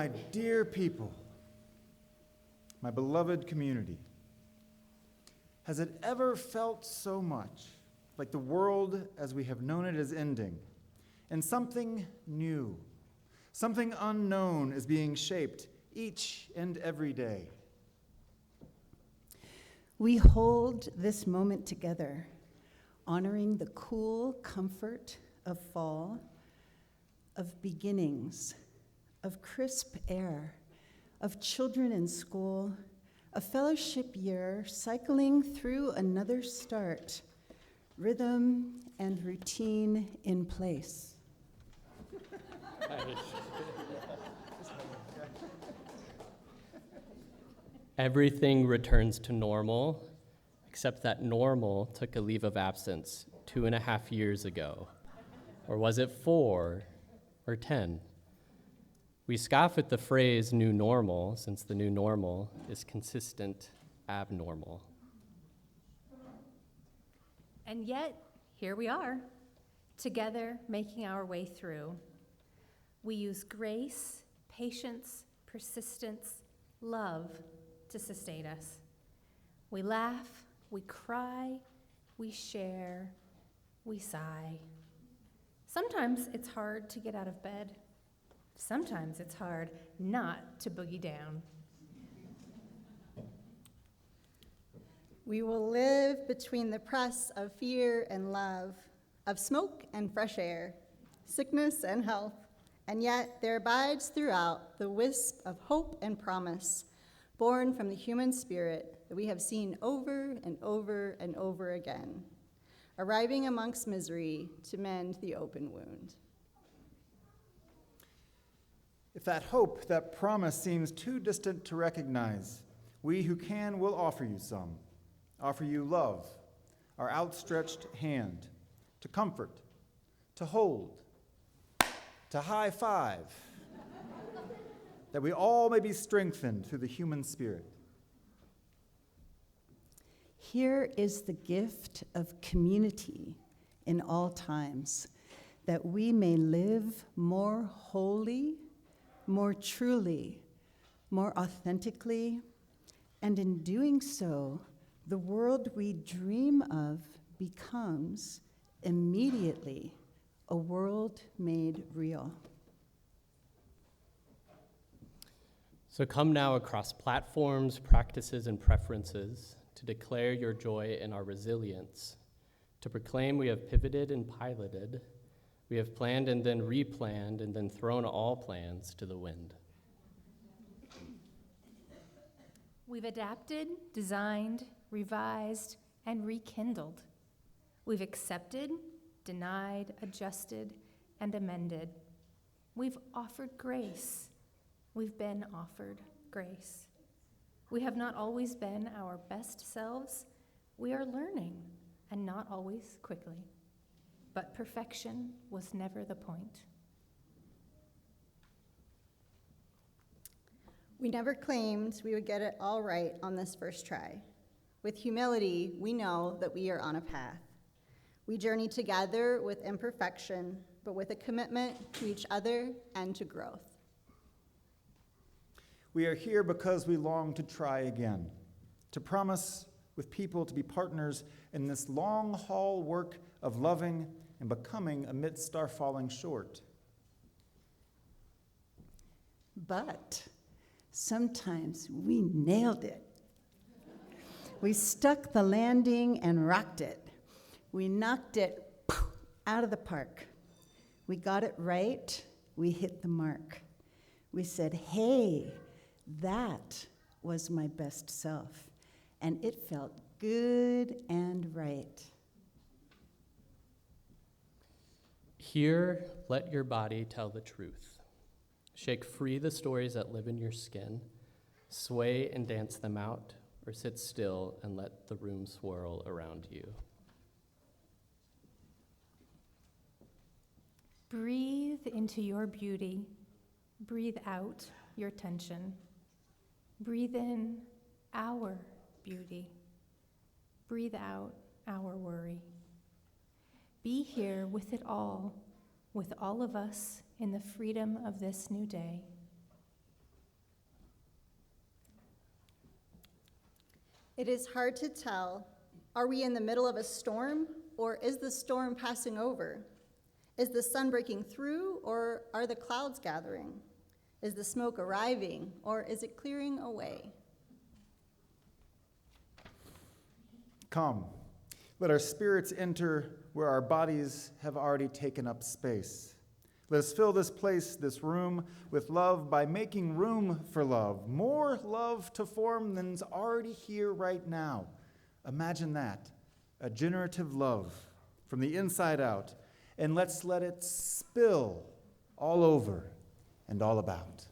my dear people, my beloved community, has it ever felt so much like the world as we have known it is ending, and something new, something unknown is being shaped each and every day? We hold this moment together, honoring the cool comfort of fall, of beginnings, of crisp air, of children in school, a fellowship year cycling through another start, rhythm and routine in place. Everything returns to normal, except that normal took a leave of absence 2.5 years ago. Or was it 4 or 10? We scoff at the phrase new normal, since the new normal is consistent abnormal. And yet, here we are, together making our way through. We use grace, patience, persistence, love to sustain us. We laugh, we cry, we share, we sigh. Sometimes it's hard to get out of bed. Sometimes it's hard not to boogie down. We will live between the press of fear and love, of smoke and fresh air, sickness and health, and yet there abides throughout the wisp of hope and promise, born from the human spirit that we have seen over and over and over again, arriving amongst misery to mend the open wound. If that hope, that promise seems too distant to recognize, we who can will offer you some. Offer you love, our outstretched hand, to comfort, to hold, to high five, that we all may be strengthened through the human spirit. Here is the gift of community in all times, that we may live more wholly, more truly, more authentically, and in doing so, the world we dream of becomes immediately a world made real. So come now across platforms, practices, and preferences to declare your joy in our resilience, to proclaim we have pivoted and piloted, we have planned and then replanned and then thrown all plans to the wind. We've adapted, designed, revised, and rekindled. We've accepted, denied, adjusted, and amended. We've offered grace. We've been offered grace. We have not always been our best selves. We are learning, and not always quickly. But perfection was never the point. We never claimed we would get it all right on this first try. With humility, we know that we are on a path. We journey together with imperfection, but with a commitment to each other and to growth. We are here because we long to try again, to promise with people to be partners in this long haul work of loving and becoming amidst our falling short. But sometimes we nailed it. We stuck the landing and rocked it. We knocked it out of the park. We got it right. We hit the mark. We said, hey, that was my best self. And it felt good and right. Here, let your body tell the truth. Shake free the stories that live in your skin. Sway and dance them out, or sit still and let the room swirl around you. Breathe into your beauty. Breathe out your tension. Breathe in our beauty. Breathe out our worry. Be here with it all, with all of us in the freedom of this new day. It is hard to tell. Are we in the middle of a storm, or is the storm passing over? Is the sun breaking through, or are the clouds gathering? Is the smoke arriving, or is it clearing away? Come, let our spirits enter where our bodies have already taken up space. Let us fill this place, this room, with love by making room for love. More love to form than's already here right now. Imagine that, a generative love from the inside out, and let's let it spill all over and all about.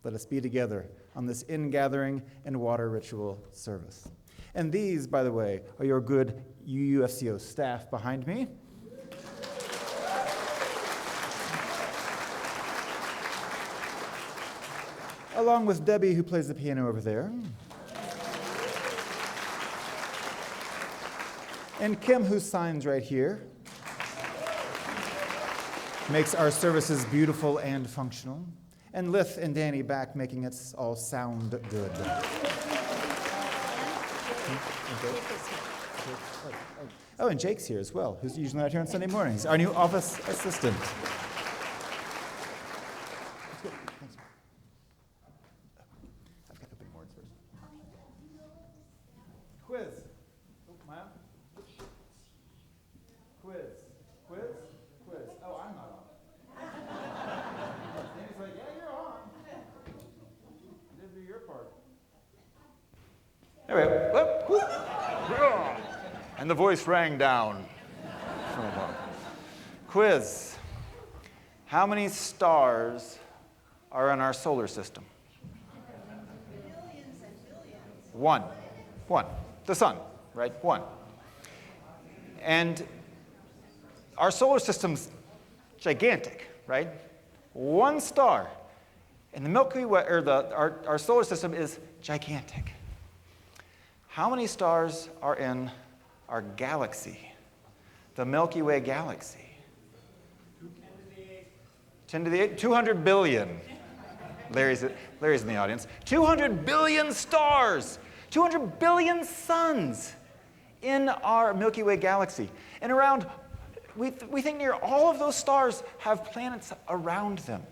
Let us be together on this ingathering and water ritual service. And these, by the way, are your good UUFCO staff behind me. Along with Debbie, who plays the piano over there. And Kim, who signs right here. Makes our services beautiful and functional. And Lith and Danny back, making it all sound good. Oh, and Jake's here as well, who's usually not here on Sunday mornings, our new office assistant. I've got to open words first. Quiz. Oh, Maya. Quiz. Oh, I'm not on. Danny's like, yeah, you're on. You did do your part. Anyway, whoop. And the voice rang down. Quiz. How many stars are in our solar system? Billions and billions. One. The sun, right? One. And our solar system's gigantic, right? One star. And the Milky Way, or our solar system is gigantic. How many stars are in our galaxy, the Milky Way galaxy? 10 to the 8? 200 billion. Larry's in the audience. 200 billion stars, 200 billion suns in our Milky Way galaxy. And around, we think near all of those stars have planets around them.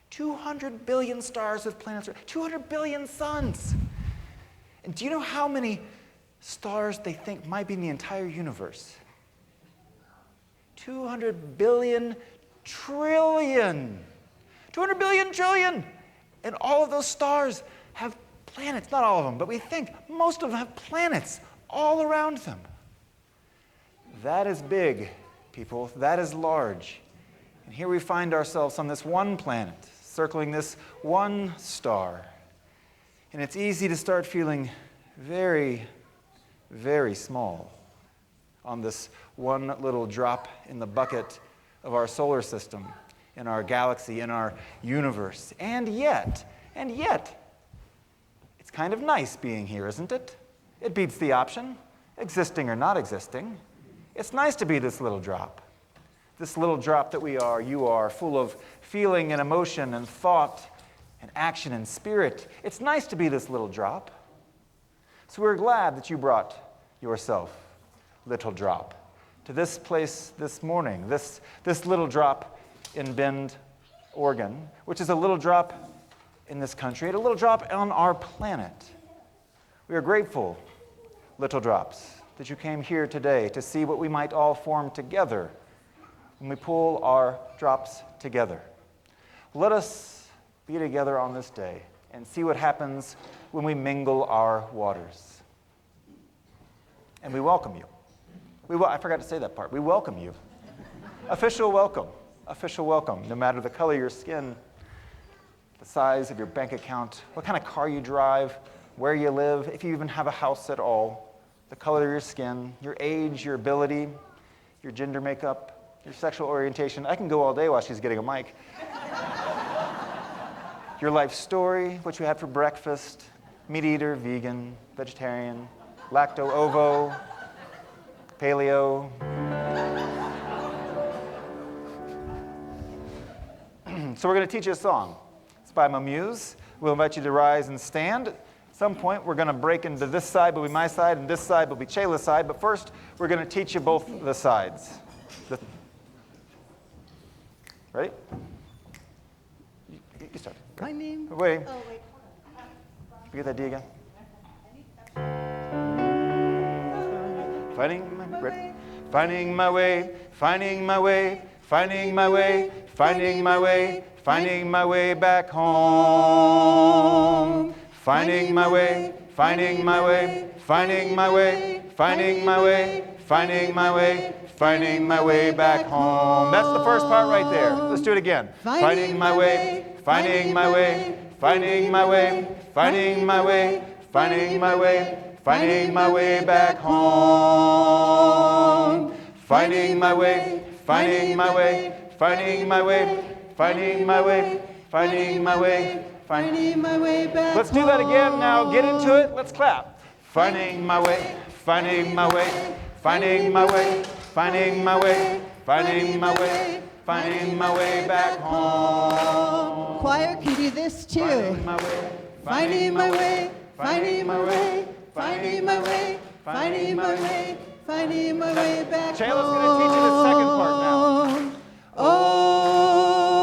200 billion stars with planets, 200 billion suns. And do you know how many stars they think might be in the entire universe? 200 billion trillion. 200 billion trillion. And all of those stars have planets. Not all of them, but we think most of them have planets all around them. That is big, people. That is large. And here we find ourselves on this one planet, circling this one star. And it's easy to start feeling very, very small on this one little drop in the bucket of our solar system, in our galaxy, in our universe. And yet, it's kind of nice being here, isn't it? It beats the option, existing or not existing. It's nice to be this little drop that we are, you are, full of feeling and emotion and thought and action and spirit. It's nice to be this little drop. So we're glad that you brought yourself, little drop, to this place this morning, this little drop in Bend, Oregon, which is a little drop in this country, and a little drop on our planet. We are grateful, little drops, that you came here today to see what we might all form together when we pull our drops together. Let us be together on this day and see what happens when we mingle our waters. And we welcome you. I forgot to say that part. We welcome you. Official welcome. Official welcome, no matter the color of your skin, the size of your bank account, what kind of car you drive, where you live, if you even have a house at all, the color of your skin, your age, your ability, your gender makeup, your sexual orientation. I can go all day while she's getting a mic. Your life story, what you had for breakfast, meat eater, vegan, vegetarian, lacto-ovo, paleo. So we're going to teach you a song. It's by my muse. We'll invite you to rise and stand. It's some point, we're going to break into this side will be my side, and this side will be Chayla's side. But first, we're going to teach you both the sides. Ready? You start. My name? Wait. Oh, wait. You get that D again? Finding my way, finding my way, finding my way, finding my way, finding my way, finding my way back home. Finding my way, finding my way, finding my way, finding my way, finding my way, finding my way back home. That's the first part right there. Let's do it again. Finding my way, finding my way, finding my way, finding my way, finding my way, finding my way back home. Finding my way, finding my way, finding my way, finding my way, finding my way, finding my way back. Let's do that again now. Get into it. Let's clap. Finding my way, finding my way, finding my way, finding my way, finding my way, finding my way back home. Choir can do this too. Finding my way, Finding my way, finding my way, finding my way, finding my way, finding my way back home. Shayla's going to teach you the second part now. Oh,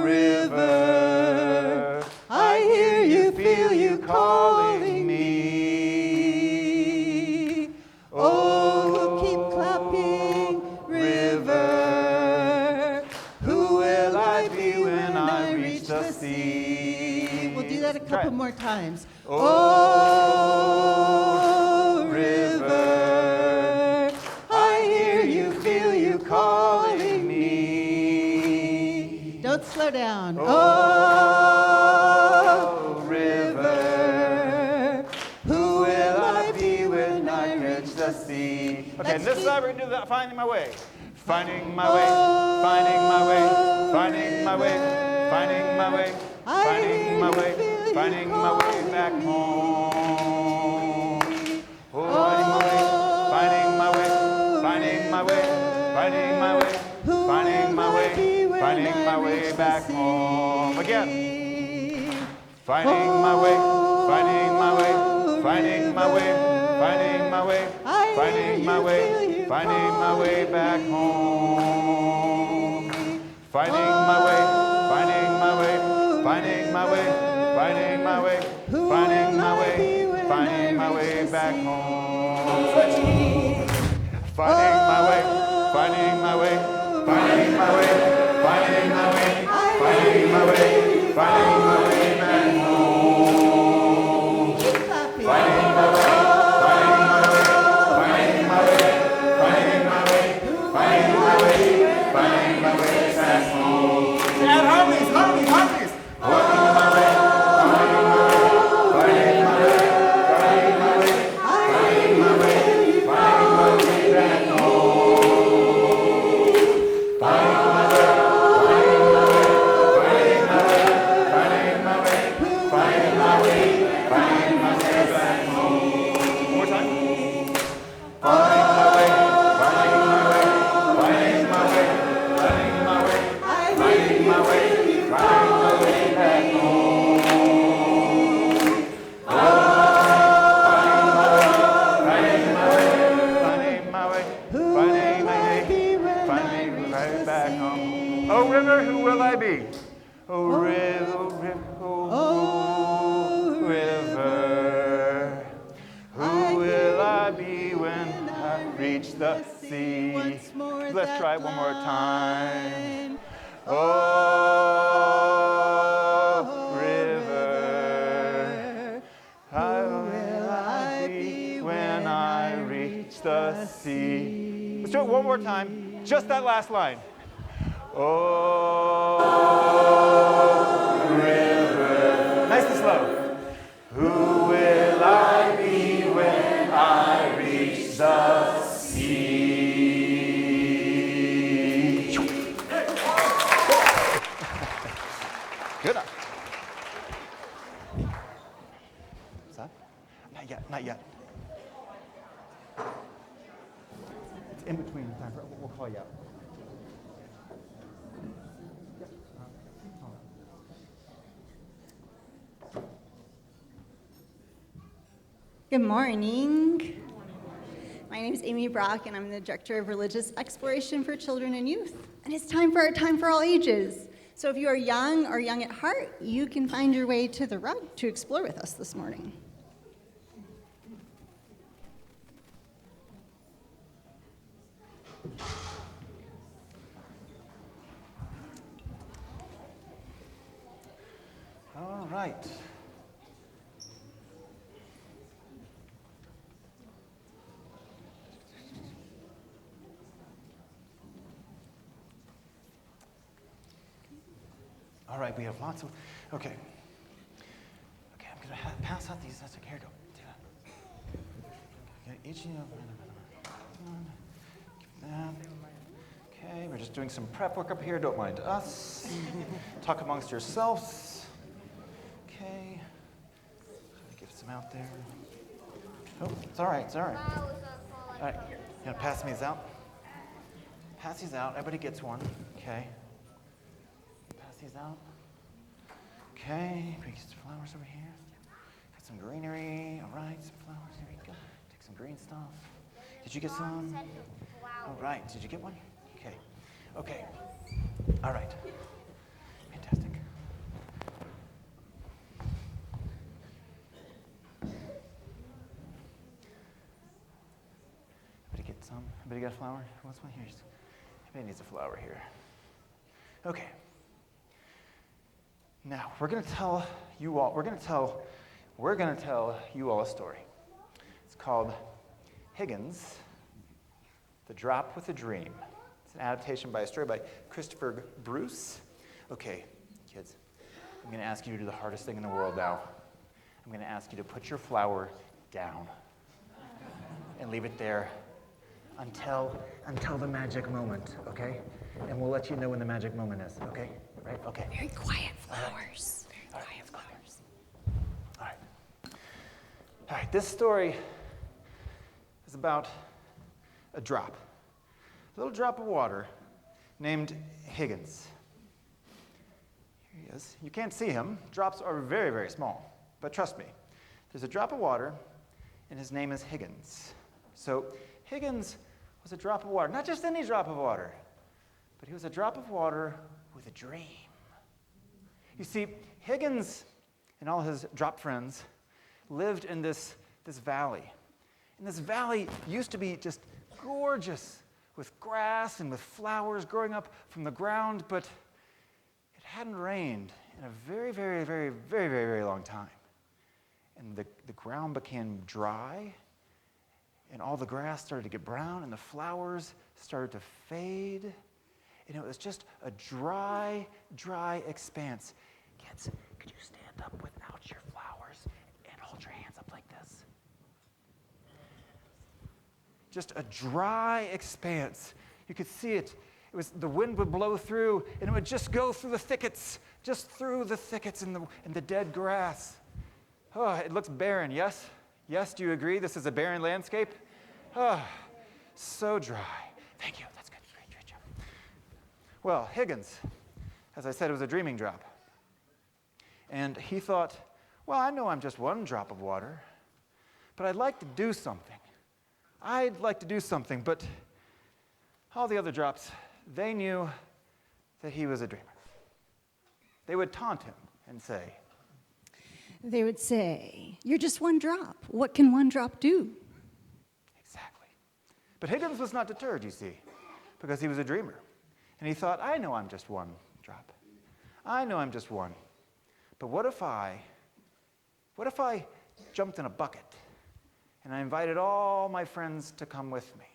river, I hear you, feel you calling me. Oh, keep clapping, river. Who will I be when I reach the sea? We'll do that a couple more times. Oh, river, I hear you, feel you calling me. Don't slow down. Oh, river, who will I be when I reach the sea? Okay, and this side we're going to do that. Finding my way. Finding my way, finding my way, finding my way, finding my way, finding my way, finding my way back home. Finding my way, finding my way, finding my way, finding my way, finding my way, finding my way back home. Again. Finding my way, finding my way, finding my way, finding my way, finding my way, finding my way back home. Finding my way, finding my way, finding my way, finding my way, finding my way, finding my way back home. Finding my way, finding my way, finding my way, finding my way, finding my way, finding my way back home. Finding my way, finding my way, finding my way, finding my way, finding my way, finding my way back home. And harmonies, harmonies, harmonies. Finding my way, finding my way, finding my way, finding my way, finding my way, finding my way back home. Finding my way, finding my way, finding my way, finding my way, finding my way, finding my way back home. One more time. Finding my way, finding my way, finding my way, finding my way, finding my way, finding my way back home. Finding my way, finding my way, finding my way, finding my way back home. Oh, river, who will I be? Oh, river, oh, river, who will I be when I reach the sea? Let's try it one more time. Oh, river, how will I be when I reach the sea? Let's do it one more time. Just that last line. Oh, river. Nice and slow. Who will I be when I reach the sea? Good. Stop. Not yet, not yet. It's in between time. We'll call you out. Good morning. My name is Amy Brock, and I'm the Director of Religious Exploration for Children and Youth. And it's time for our Time for All Ages. So if you are young or young at heart, you can find your way to the rug to explore with us this morning. All right. All right, we have lots of, okay. Okay, I'm gonna pass out these, that's okay, here we go. Do that. Okay, each of you, that. Okay, we're just doing some prep work up here, don't mind us. Talk amongst yourselves. Okay, get some out there. Oh, it's all right, it's all right. All right, you gonna pass these out? Pass these out, everybody gets one, okay. These out. Okay, bring some flowers over here. Got some greenery. All right, some flowers. Here we go. Take some green stuff. Did you get some? All right, did you get one? Okay. Okay. All right. Fantastic. Everybody get some? Everybody got a flower? Who wants one? Here. Everybody needs a flower here. Okay. Now, we're going to tell you all a story. It's called Higgins, The Drop with a Dream. It's an adaptation by a story by Christopher Bruce. Okay, kids, I'm going to ask you to do the hardest thing in the world now. I'm going to ask you to put your flower down and leave it there until the magic moment, okay? And we'll let you know when the magic moment is, okay? Right? Okay. Very quiet flowers. Very quiet flowers. All right. All right, this story is about a drop. A little drop of water named Higgins. Here he is. You can't see him. Drops are very, very small. But trust me, there's a drop of water, and his name is Higgins. So Higgins was a drop of water. Not just any drop of water, but he was a drop of water with a dream. You see, Higgins and all his drop friends lived in this valley. And this valley used to be just gorgeous with grass and with flowers growing up from the ground, but it hadn't rained in a very, very, very, very, very, very long time. And the ground became dry, and all the grass started to get brown, and the flowers started to fade. And it was just a dry, dry expanse. Kids, could you stand up without your flowers and hold your hands up like this? Just a dry expanse. You could see it. It was, the wind would blow through, and it would just go through the thickets, in the dead grass. Oh, it looks barren, yes? Yes, do you agree this is a barren landscape? Oh, so dry. Thank you. That's good. Great job. Well, Higgins, as I said, was a dreaming drop. And he thought, well, I know I'm just one drop of water, but I'd like to do something. But all the other drops, they knew that he was a dreamer. They would taunt him and say, They would say, "You're just one drop. What can one drop do?" exactly. But Higgins was not deterred, you see, because he was a dreamer. And he thought, I know I'm just one drop. I know I'm just one. But what if I jumped in a bucket and I invited all my friends to come with me?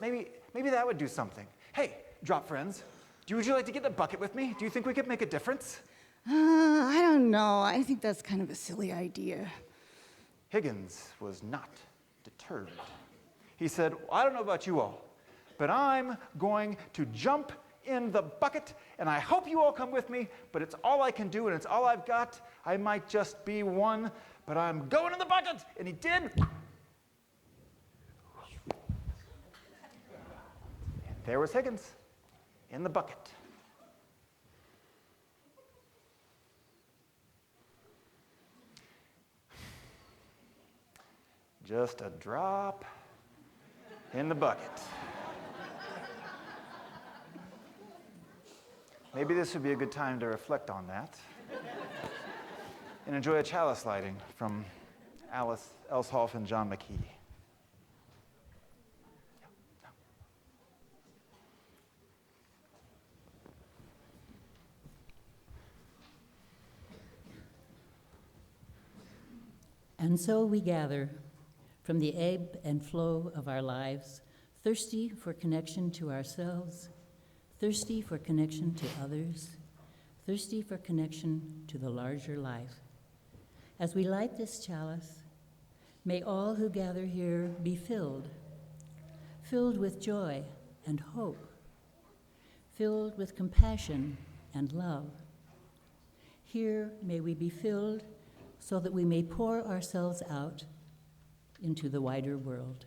Maybe that would do something. Hey, drop friends, would you like to get in a bucket with me? Do you think we could make a difference? I don't know. I think that's kind of a silly idea. Higgins was not deterred. He said, I don't know about you all, but I'm going to jump in the bucket, and I hope you all come with me, but it's all I can do, and it's all I've got. I might just be one, but I'm going in the bucket. And he did. And there was Higgins in the bucket. Just a drop in the bucket. Maybe this would be a good time to reflect on that and enjoy a chalice lighting from Alice Elshoff and John McKee. And so we gather from the ebb and flow of our lives, thirsty for connection to ourselves, thirsty for connection to others, thirsty for connection to the larger life. As we light this chalice, may all who gather here be filled with joy and hope, filled with compassion and love. Here may we be filled so that we may pour ourselves out into the wider world.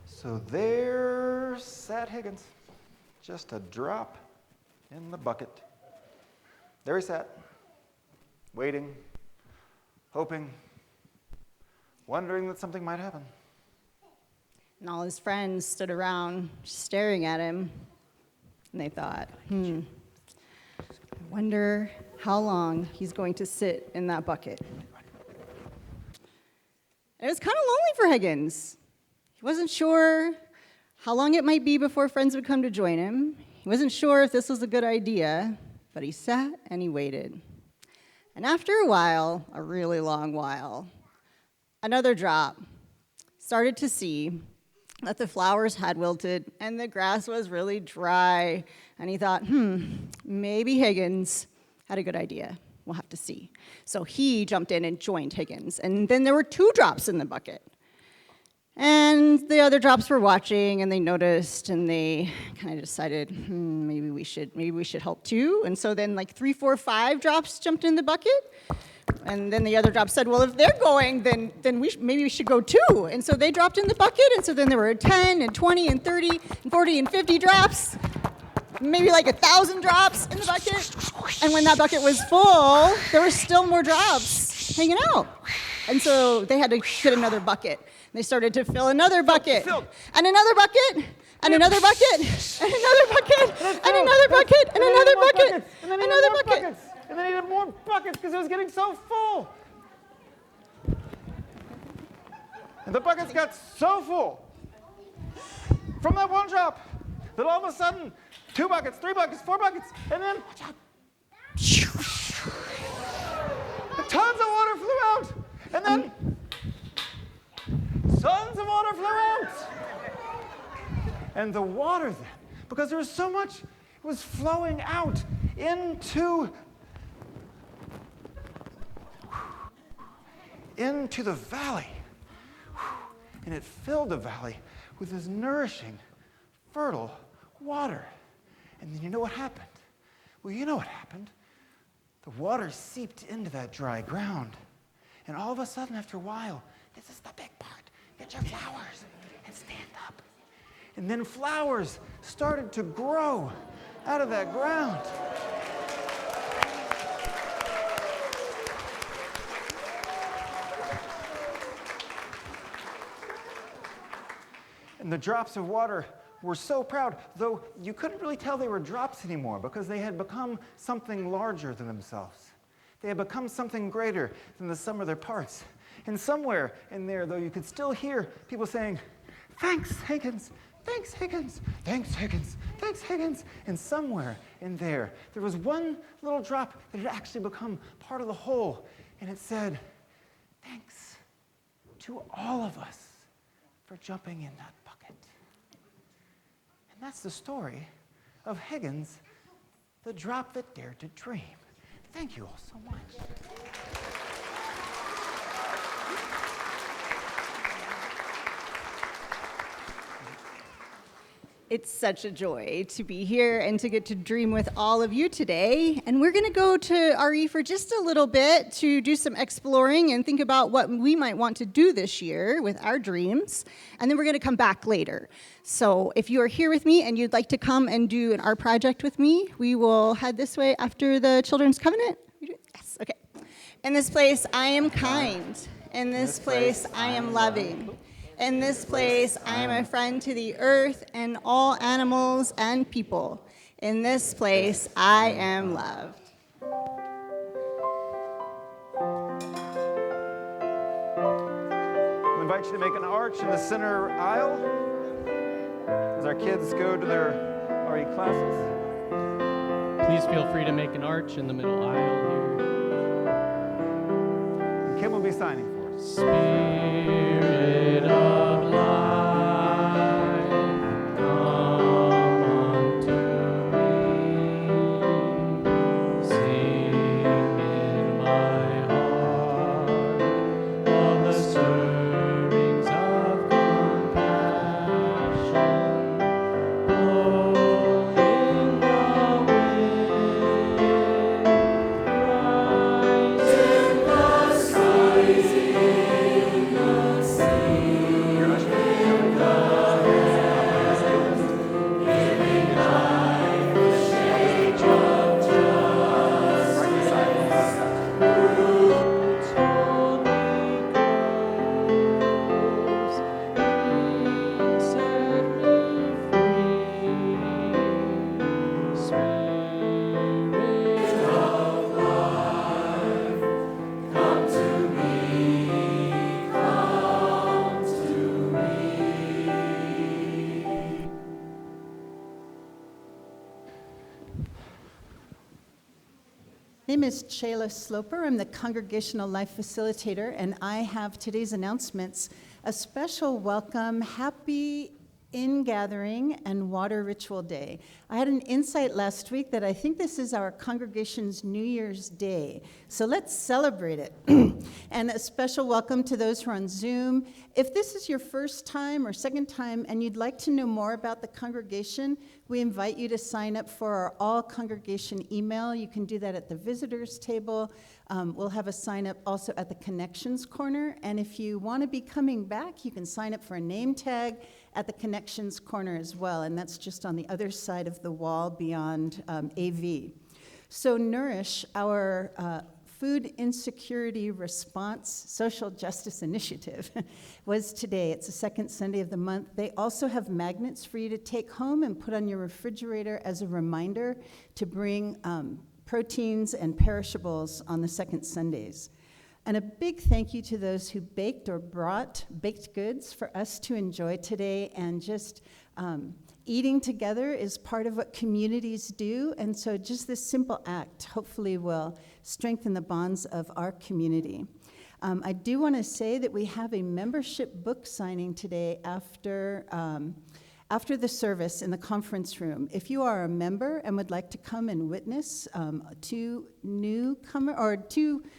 So there sat Higgins, just a drop in the bucket. There he sat, waiting, hoping, wondering that something might happen. And all his friends stood around staring at him, and they thought, I wonder how long he's going to sit in that bucket. And it was kind of lonely for Higgins. He wasn't sure how long it might be before friends would come to join him. He wasn't sure if this was a good idea, but he sat and he waited. And after a while, a really long while, another drop started to see that the flowers had wilted and the grass was really dry. And he thought, maybe Higgins had a good idea. We'll have to see. So he jumped in and joined Higgins. And then there were 2 drops in the bucket. And the other drops were watching, and they noticed, and they kind of decided, maybe we should help too. And so then 3, 4, 5 drops jumped in the bucket. And then the other drop said, well, if they're going, then maybe we should go too. And so they dropped in the bucket, and so then there were 10 and 20 and 30 and 40 and 50 drops, maybe 1,000 drops in the bucket. And when that bucket was full, there were still more drops hanging out. And so they had to get another bucket. And they started to fill another bucket, and another bucket, and another bucket, and another bucket, and another bucket, and another bucket, and another bucket. And then he needed more buckets because it was getting so full. And the buckets got so full from that one drop that all of a sudden, 2 buckets, 3 buckets, 4 buckets, and then tons of water flew out. And then tons of water flew out. And the water then, because there was so much, it was flowing out into the valley. And it filled the valley with this nourishing, fertile water. And then you know what happened? Well, you know what happened. The water seeped into that dry ground. And all of a sudden, after a while, this is the big part. Get your flowers and stand up. And then flowers started to grow out of that ground. And the drops of water were so proud, though you couldn't really tell they were drops anymore because they had become something larger than themselves. They had become something greater than the sum of their parts. And somewhere in there, though, you could still hear people saying, "Thanks, Higgins. Thanks, Higgins. Thanks, Higgins. Thanks, Higgins." And somewhere in there was one little drop that had actually become part of the whole. And it said, "Thanks to all of us for jumping in that bucket." And that's the story of Higgins, the drop that dared to dream. Thank you all so much. It's such a joy to be here and to get to dream with all of you today. And we're going to go to RE for just a little bit to do some exploring and think about what we might want to do this year with our dreams. And then we're going to come back later. So if you are here with me and you'd like to come and do an art project with me, we will head this way after the Children's Covenant. Yes, okay. In this place, I am kind. In this place, I am loving. In this place, I am a friend to the earth and all animals and people. In this place, I am loved. We invite you to make an arch in the center aisle as our kids go to their RE classes. Please feel free to make an arch in the middle aisle here. And Kim will be signing for us. Spirit of life, come unto me. Sing in my heart all the stirrings of compassion. Blow in the wind, rise in the skies. My name is Shayla Sloper. I'm the Congregational Life Facilitator, and I have today's announcements. A special welcome, happy in-gathering and water ritual day. I had an insight last week that I think this is our congregation's New Year's Day. So let's celebrate it. And a special welcome to those who are on Zoom. If this is your first time or second time and you'd like to know more about the congregation, we invite you to sign up for our all-congregation email. You can do that at the visitors table. We'll have a sign up also at the connections corner. And if you want to be coming back, you can sign up for a name tag at the connections corner as well. And that's just on the other side of the wall beyond AV. So Nourish, our food insecurity response social justice initiative, was today. It's the second Sunday of the month. They also have magnets for you to take home and put on your refrigerator as a reminder to bring proteins and perishables on the second Sundays. And a big thank you to those who baked or brought baked goods for us to enjoy today. And just eating together is part of what communities do. And so just this simple act hopefully will strengthen the bonds of our community. I do want to say that we have a membership book signing today after the service in the conference room. If you are a member and would like to come and witness two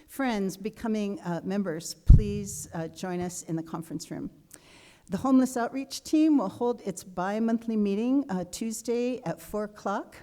friends becoming members, please join us in the conference room. The Homeless Outreach Team will hold its bi-monthly meeting Tuesday at 4 o'clock.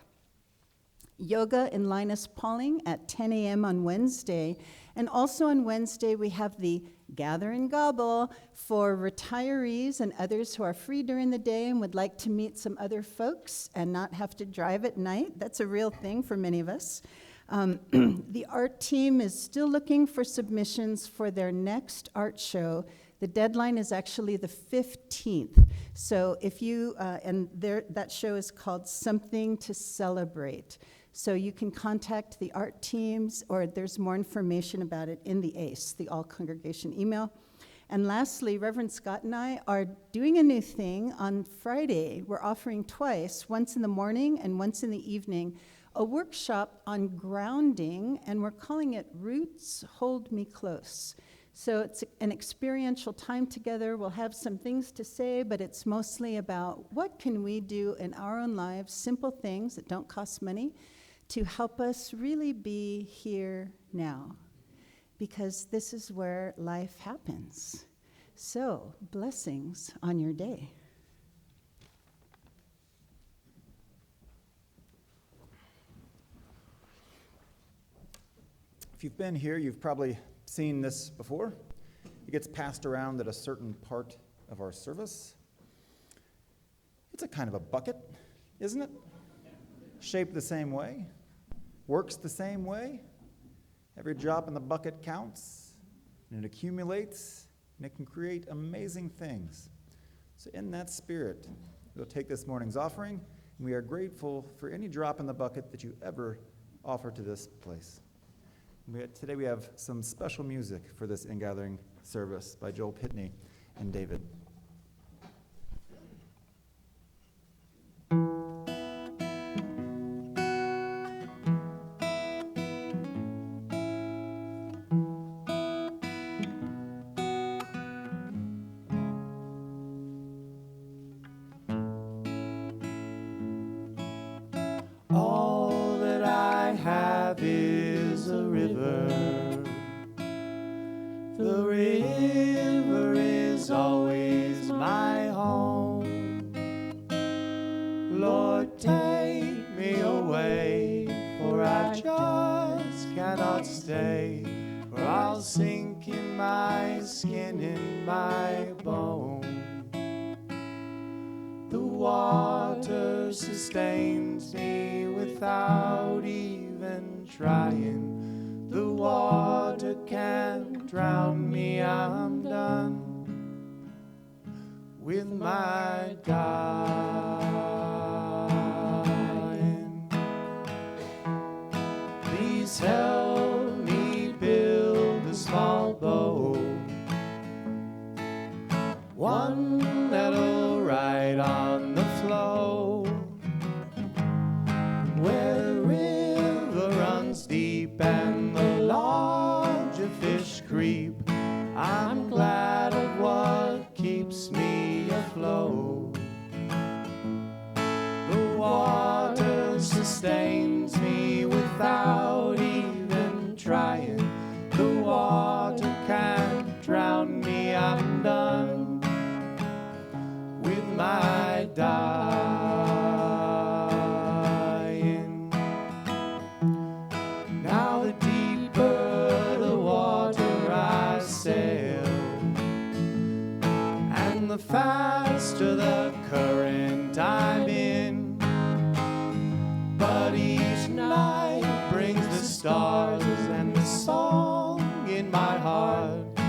Yoga in Linus Pauling at 10 a.m. on Wednesday. And also on Wednesday, we have the Gather and Gobble for retirees and others who are free during the day and would like to meet some other folks and not have to drive at night. That's a real thing for many of us. The art team is still looking for submissions for their next art show. The deadline is actually the 15th. So if you, that show is called Something to Celebrate. So you can contact the art teams, or there's more information about it in the ACE, the All Congregation email. And lastly, Reverend Scott and I are doing a new thing. On Friday, we're offering twice, once in the morning and once in the evening, a workshop on grounding, and we're calling it Roots Hold Me Close. So it's an experiential time together. We'll have some things to say, but it's mostly about what can we do in our own lives, simple things that don't cost money, to help us really be here now, because this is where life happens. So, blessings on your day. If you've been here, you've probably seen this before. It gets passed around at a certain part of our service. It's a kind of a bucket, isn't it? Shaped the same way, works the same way. Every drop in the bucket counts, and it accumulates, and it can create amazing things. So in that spirit, we'll take this morning's offering, and we are grateful for any drop in the bucket that you ever offer to this place. Today we have some special music for this ingathering service by Joel Pitney and David. All that I have is a river. The river is always my home. Lord, take me away, for I just cannot stay, for I'll sink in my skin, in my bone. The water sustains me without even trying. The water can't drown me, I'm done with my dying. Please help me build a small boat, one that'll ride on the flow, where the river runs deep and the larger fish creep. I'm glad of what keeps me afloat. The water sustains me without even trying. The water can't drown me, I'm done with my dying. Now the deeper the water I sail, and the faster the current I'm in, but each night brings the stars, and the song in my heart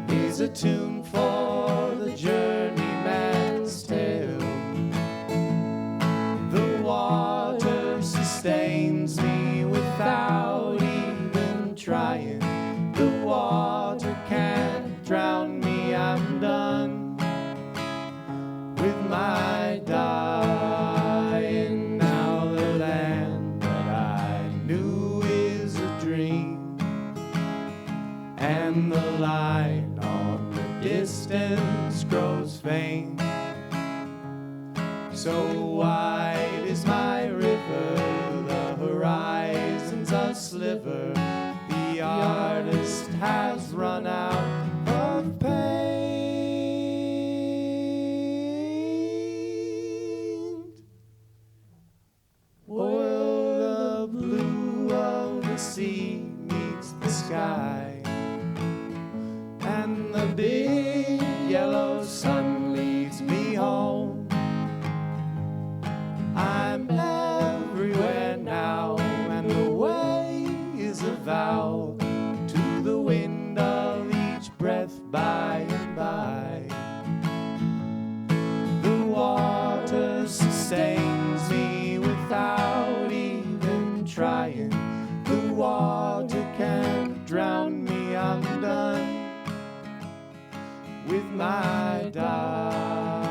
is a tune for the journeyman's tale. The water sustains me without even trying. The water can't drown me, I'm done with my dying. Now the land that I knew is a dream, and the line on the distance grows faint. So wide is my river, the horizon's a sliver. The artist has run out of paint. Where the blue of the sea meets the sky, and the big yellow sun leads me home. I'm everywhere now, and the way is a vow to the wind of each breath by and by. The water sustains me without even trying. The water can't drown me, I'm done with my dying.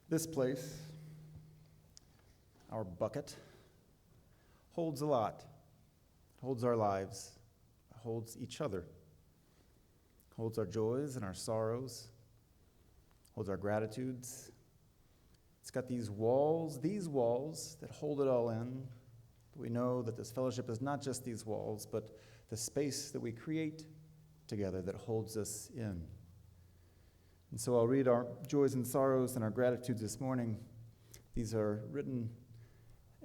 This place, our bucket, holds a lot. It holds our lives, it holds each other. holds our joys and our sorrows, holds our gratitudes. It's got these walls that hold it all in. We know that this fellowship is not just these walls, but the space that we create together that holds us in. And so I'll read our joys and sorrows and our gratitudes this morning. These are written,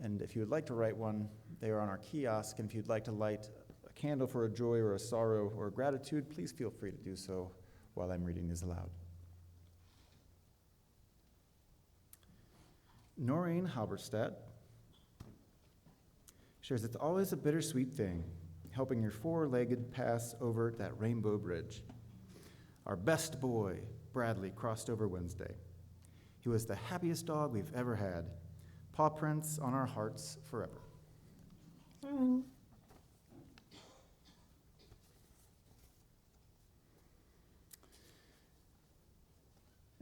and if you would like to write one, they are on our kiosk. And if you'd like to light a candle for a joy or a sorrow or a gratitude, please feel free to do so while I'm reading these aloud. Noreen Halberstadt shares, it's always a bittersweet thing, helping your four-legged pass over that rainbow bridge. Our best boy, Bradley, crossed over Wednesday. He was the happiest dog we've ever had. Paw prints on our hearts forever. And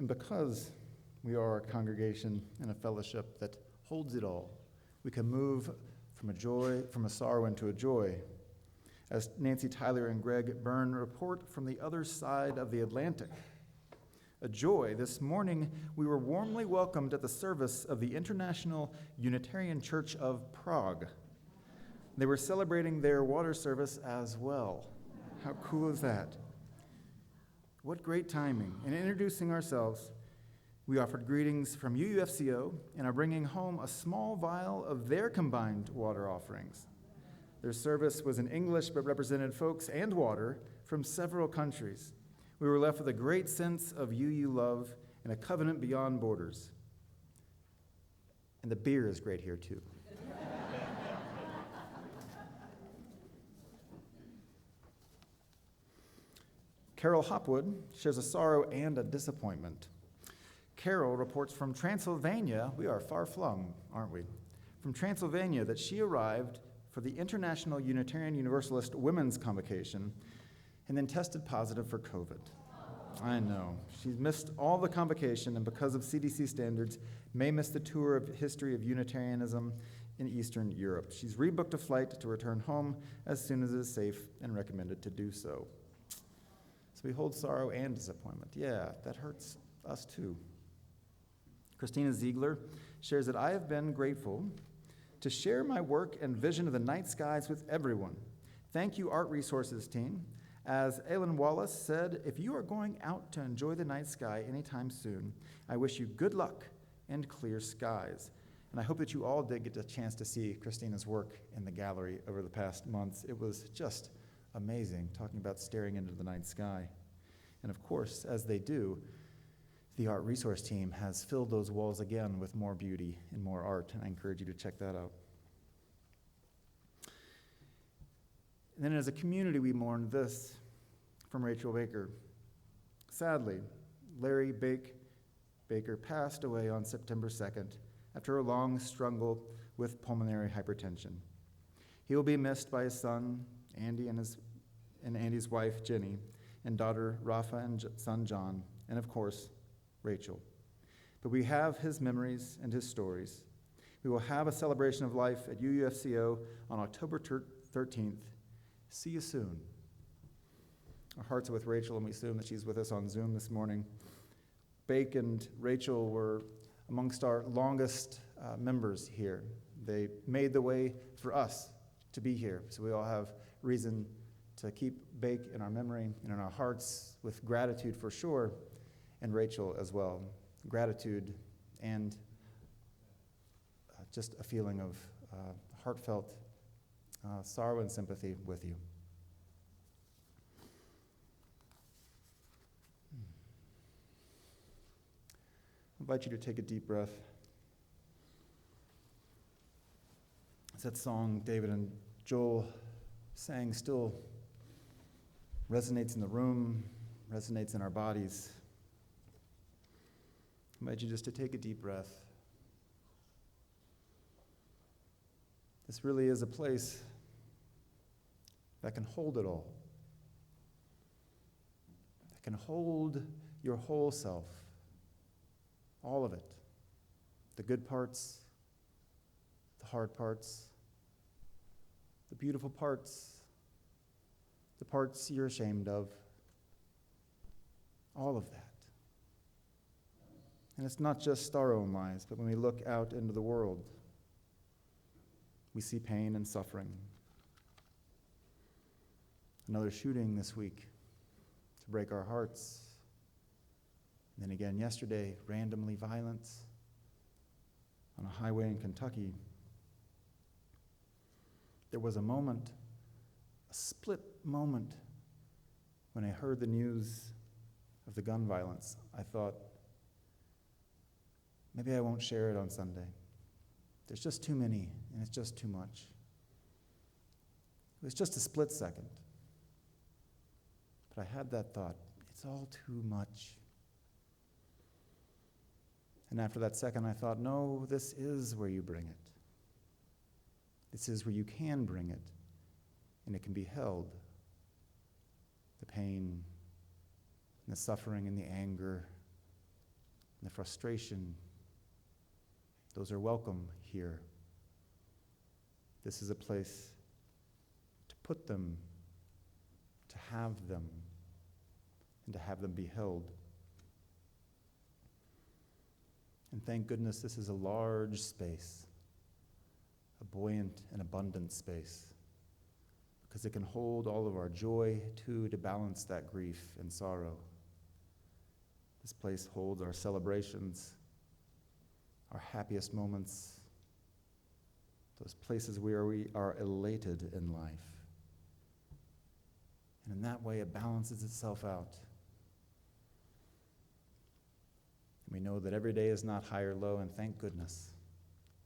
because we are a congregation and a fellowship that holds it all, we can move from a sorrow into a joy. As Nancy Tyler and Greg Byrne report from the other side of the Atlantic. A joy, this morning we were warmly welcomed at the service of the International Unitarian Church of Prague. They were celebrating their water service as well. How cool is that? What great timing. In introducing ourselves, we offered greetings from UUFCO and are bringing home a small vial of their combined water offerings. Their service was in English but represented folks and water from several countries. We were left with a great sense of UU love and a covenant beyond borders. And the beer is great here too. Carol Hopwood shares a sorrow and a disappointment. Carol reports from Transylvania, we are far flung, aren't we? From Transylvania that she arrived for the International Unitarian Universalist Women's Convocation and then tested positive for COVID. I know. She's missed all the convocation and because of CDC standards, may miss the tour of history of Unitarianism in Eastern Europe. She's rebooked a flight to return home as soon as it is safe and recommended to do so. So we hold sorrow and disappointment. Yeah, that hurts us too. Christina Ziegler shares that I have been grateful to share my work and vision of the night skies with everyone. Thank you, Art Resources team. As Alan Wallace said, if you are going out to enjoy the night sky anytime soon, I wish you good luck and clear skies. And I hope that you all did get a chance to see Christina's work in the gallery over the past months. It was just amazing, talking about staring into the night sky. And of course, as they do, the art resource team has filled those walls again with more beauty and more art, and I encourage you to check that out. And then as a community, we mourn this from Rachel Baker. Sadly, Larry Baker passed away on September 2nd after a long struggle with pulmonary hypertension. He will be missed by his son, Andy, and Andy's wife, Jenny, and daughter, Rafa, and son, John, and of course, Rachel. But we have his memories and his stories. We will have a celebration of life at UUFCO on October 13th. See you soon. Our hearts are with Rachel, and we assume that she's with us on Zoom this morning. Bake and Rachel were amongst our longest members here. They made the way for us to be here, so we all have reason to keep Bake in our memory and in our hearts with gratitude for sure, and Rachel as well. Gratitude and just a feeling of heartfelt sorrow and sympathy with you. I invite you to take a deep breath. As that song David and Joel sang still resonates in the room, resonates in our bodies. I invite you just to take a deep breath. This really is a place that can hold it all, that can hold your whole self, all of it, the good parts, the hard parts, the beautiful parts, the parts you're ashamed of, all of that. And it's not just our own lives, but when we look out into the world, we see pain and suffering. Another shooting this week to break our hearts. And then again yesterday, randomly violence on a highway in Kentucky. There was a moment, a split moment, when I heard the news of the gun violence. I thought, maybe I won't share it on Sunday. There's just too many, and it's just too much. It was just a split second. But I had that thought, it's all too much. And after that second, I thought, no, this is where you bring it. This is where you can bring it, and it can be held. The pain, and the suffering, and the anger, and the frustration, those are welcome here. This is a place to put them, to have them, and to have them be held. And thank goodness this is a large space, a buoyant and abundant space, because it can hold all of our joy too, to balance that grief and sorrow. This place holds our celebrations, our happiest moments, those places where we are elated in life. And in that way, it balances itself out. And we know that every day is not high or low, and thank goodness,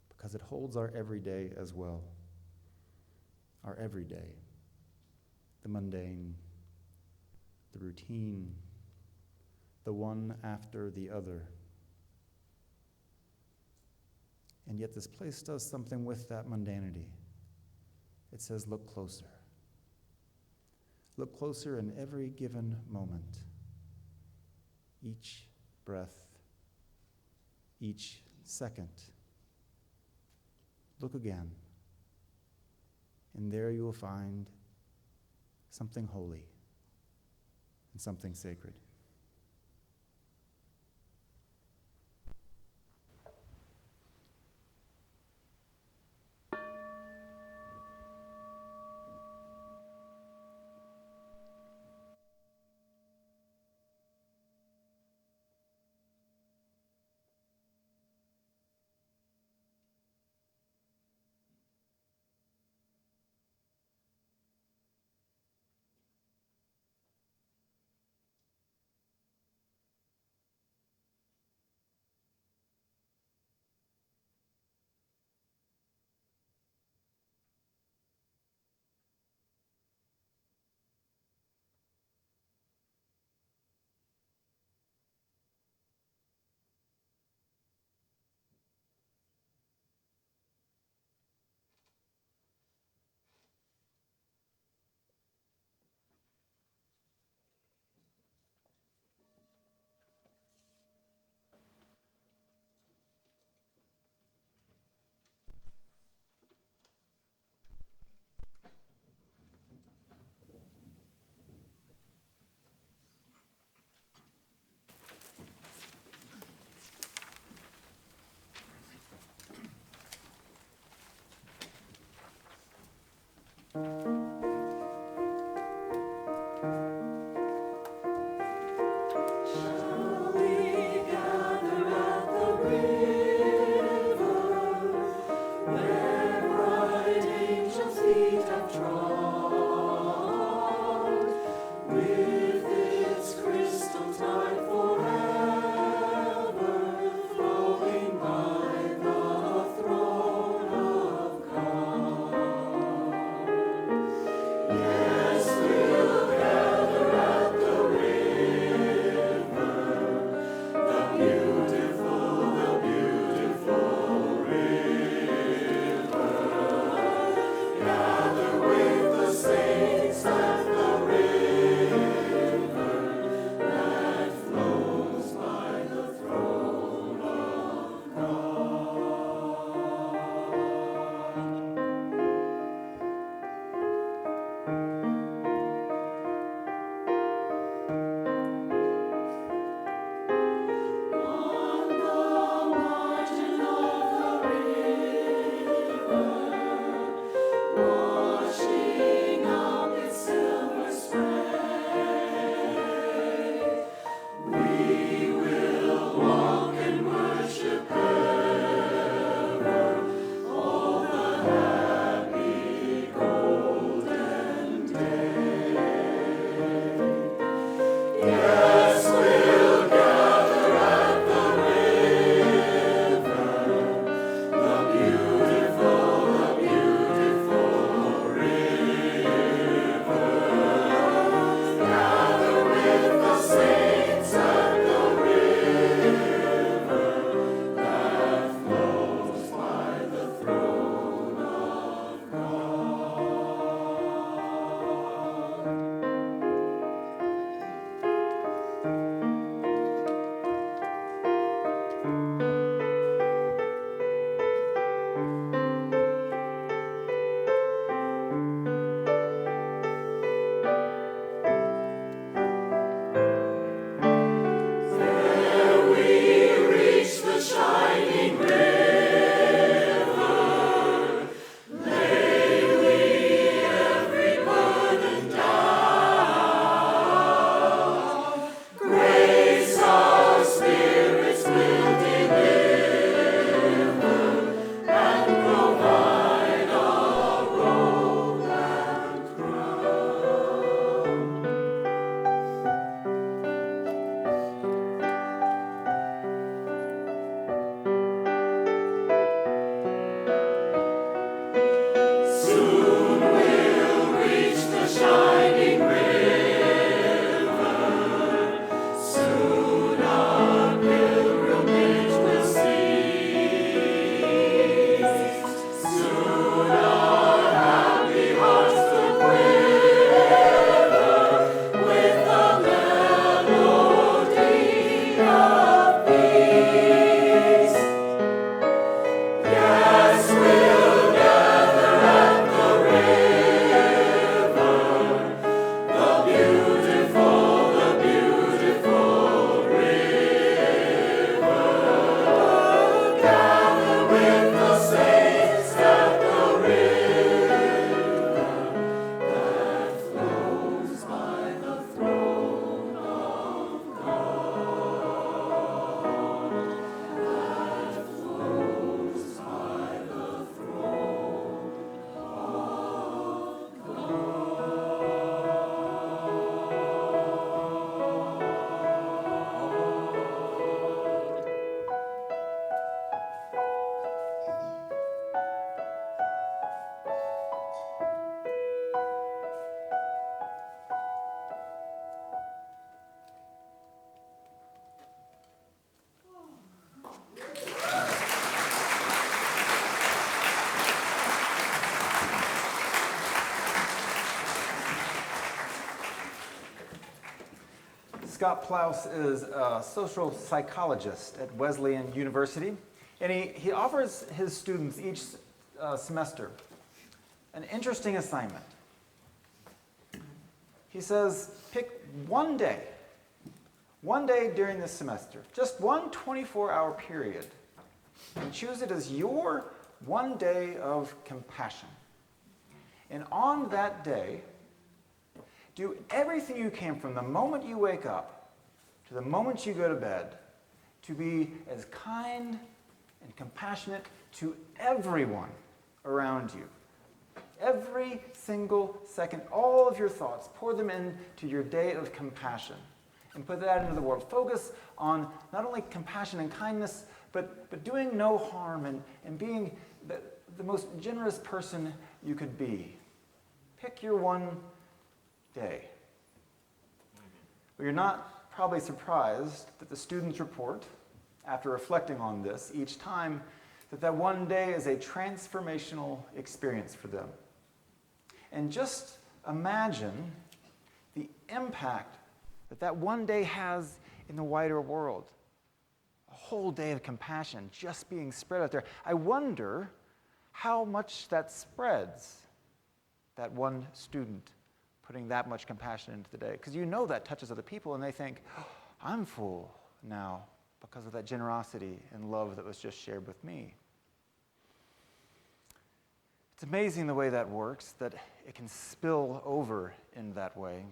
because it holds our everyday as well. Our everyday, the mundane, the routine, the one after the other. And yet this place does something with that mundanity. It says, look closer. Look closer in every given moment. Each breath, each second. Look again. And there you will find something holy and something sacred. Scott Plouse is a social psychologist at Wesleyan University, and he offers his students each semester an interesting assignment. He says, pick one day during this semester, just one 24-hour period, and choose it as your one day of compassion. And on that day, do everything you can from the moment you wake up to the moment you go to bed to be as kind and compassionate to everyone around you. Every single second, all of your thoughts, pour them into your day of compassion and put that into the world. Focus on not only compassion and kindness, but doing no harm and being the most generous person you could be. Pick your one day. But you're not probably surprised that the students report, after reflecting on this each time, that one day is a transformational experience for them. And just imagine the impact that one day has in the wider world. A whole day of compassion just being spread out there. I wonder how much that spreads, that one student putting that much compassion into the day. Because you know that touches other people, and they think, oh, I'm full now because of that generosity and love that was just shared with me. It's amazing the way that works, that it can spill over in that way.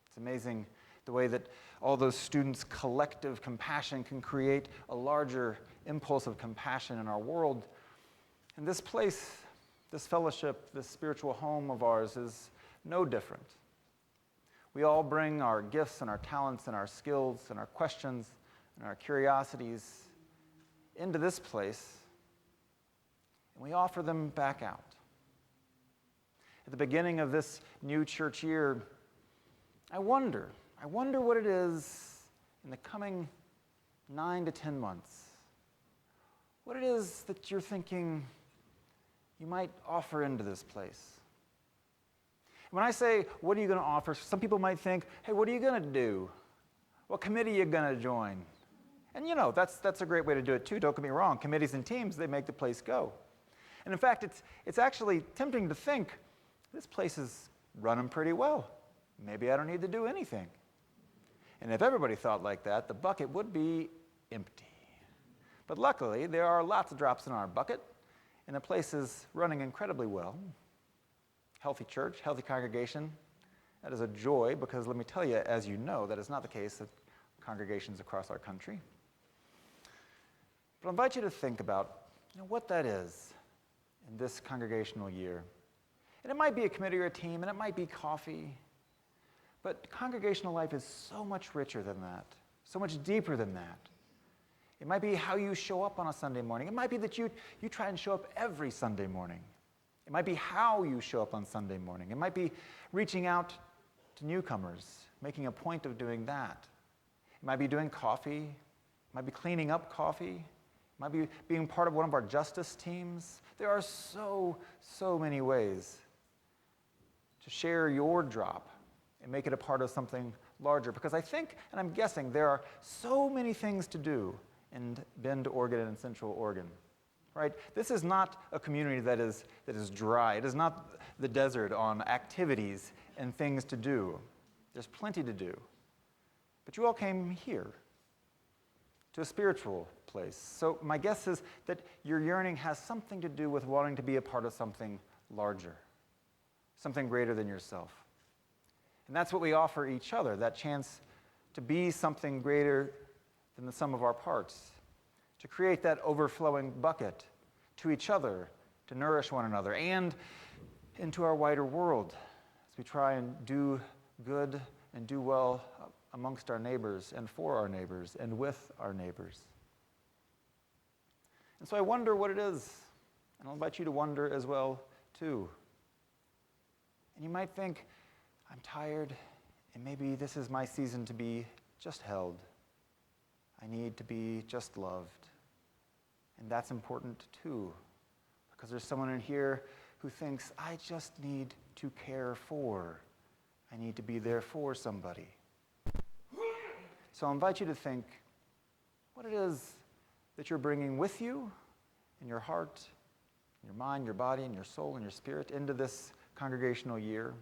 It's amazing the way that all those students' collective compassion can create a larger impulse of compassion in our world. And this place, this fellowship, this spiritual home of ours is no different. We all bring our gifts and our talents and our skills and our questions and our curiosities into this place, and we offer them back out. At the beginning of this new church year, I wonder what it is in the coming 9 to 10 months, what it is that you're thinking you might offer into this place. When I say, what are you going to offer, some people might think, hey, what are you going to do? What committee are you going to join? And you know, that's a great way to do it too, don't get me wrong. Committees and teams, they make the place go. And in fact, it's actually tempting to think, this place is running pretty well. Maybe I don't need to do anything. And if everybody thought like that, the bucket would be empty. But luckily, there are lots of drops in our bucket, and the place is running incredibly well. Healthy church, healthy congregation. That is a joy, because let me tell you, as you know, that is not the case of congregations across our country. But I invite you to think about what that is in this congregational year. And it might be a committee or a team, and it might be coffee. But congregational life is so much richer than that, so much deeper than that. It might be how you show up on a Sunday morning. It might be that you try and show up every Sunday morning. It might be how you show up on Sunday morning. It might be reaching out to newcomers, making a point of doing that. It might be doing coffee. It might be cleaning up coffee. It might be being part of one of our justice teams. There are so many ways to share your drop and make it a part of something larger. Because I think, and I'm guessing, there are so many things to do in Bend, Oregon and Central Oregon. Right? This is not a community that is dry. It is not the desert on activities and things to do. There's plenty to do. But you all came here to a spiritual place. So my guess is that your yearning has something to do with wanting to be a part of something larger, something greater than yourself. And that's what we offer each other, that chance to be something greater than the sum of our parts, to create that overflowing bucket to each other, to nourish one another, and into our wider world as we try and do good and do well amongst our neighbors and for our neighbors and with our neighbors. And so I wonder what it is, and I'll invite you to wonder as well, too. And you might think, I'm tired, and maybe this is my season to be just held. I need to be just loved. And that's important too, because there's someone in here who thinks, I just need to care for. I need to be there for somebody. So I'll invite you to think what it is that you're bringing with you in your heart, your mind, your body, and your soul, and your spirit into this congregational year.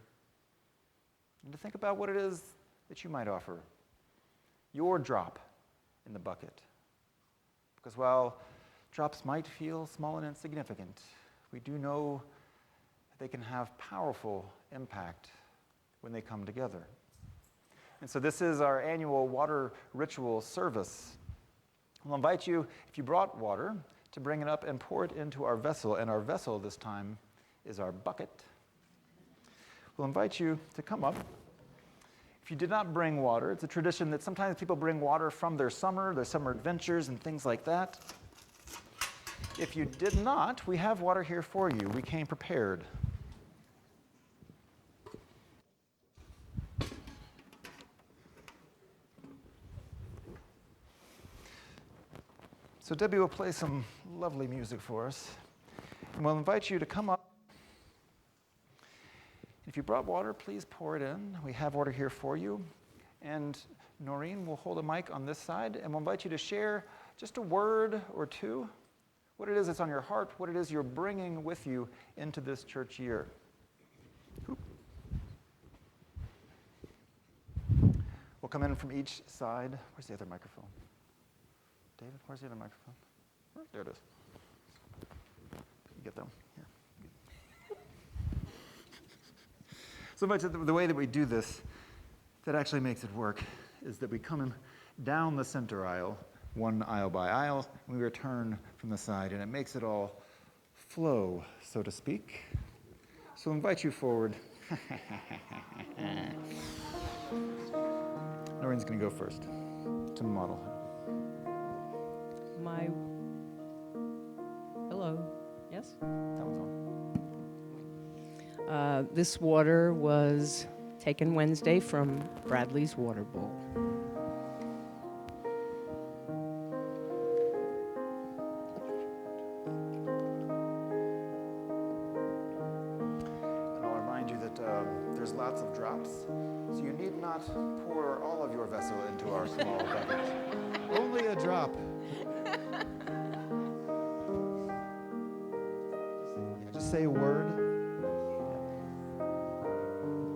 And to think about what it is that you might offer, your drop in the bucket. Because while drops might feel small and insignificant, we do know that they can have powerful impact when they come together. And so this is our annual water ritual service. We'll invite you, if you brought water, to bring it up and pour it into our vessel. And our vessel this time is our bucket. We'll invite you to come up. If you did not bring water, it's a tradition that sometimes people bring water from their summer adventures and things like that. If you did not, we have water here for you. We came prepared. So Debbie will play some lovely music for us. And we'll invite you to come up. If you brought water, please pour it in. We have water here for you. And Noreen will hold a mic on this side, and we'll invite you to share just a word or two, what it is that's on your heart, what it is you're bringing with you into this church year. We'll come in from each side. Where's the other microphone? David, where's the other microphone? There it is. You get them. Here. So much of the way that we do this that actually makes it work is that we come in down the center aisle, one aisle by aisle, and we return from the side, and it makes it all flow, so to speak. So I'll invite you forward. Noreen's going to go first to model. Hello. Yes? That one's on. This water was taken Wednesday from Bradley's water bowl. And I'll remind you that there's lots of drops, so you need not pour all of your vessel into our small bucket. Only a drop. Just say a word.